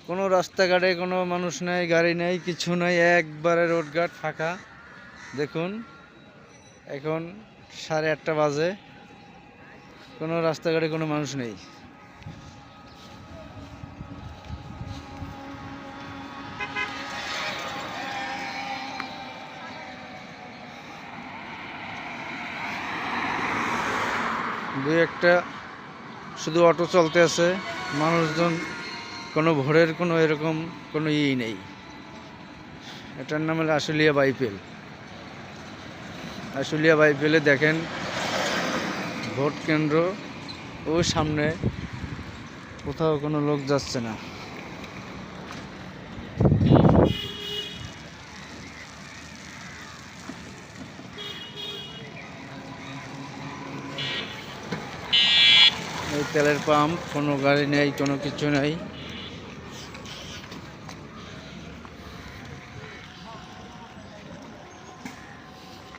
কোনো রাস্তাঘাটে কোনো মানুষ নেই, গাড়ি নেই, কিছু নেই, একবারে রোডঘাট ফাঁকা। দেখুন এখন 8:30 বাজে, কোনো রাস্তাঘাটে কোনো মানুষ নেই। দুই একটা শুধু অটো চলতে আছে, মানুষজন কোনো ভোরের কোনো এরকম কোনো নেই। এটার নাম হলো আশুলিয়া বাইপেল। আশুলিয়া বাইপেলে দেখেন ভোট কেন্দ্র, ওই সামনে কোথাও কোনো লোক যাচ্ছে না। এই তেলের পাম্প, কোনো গাড়ি নেই, কোনো কিছু নেই।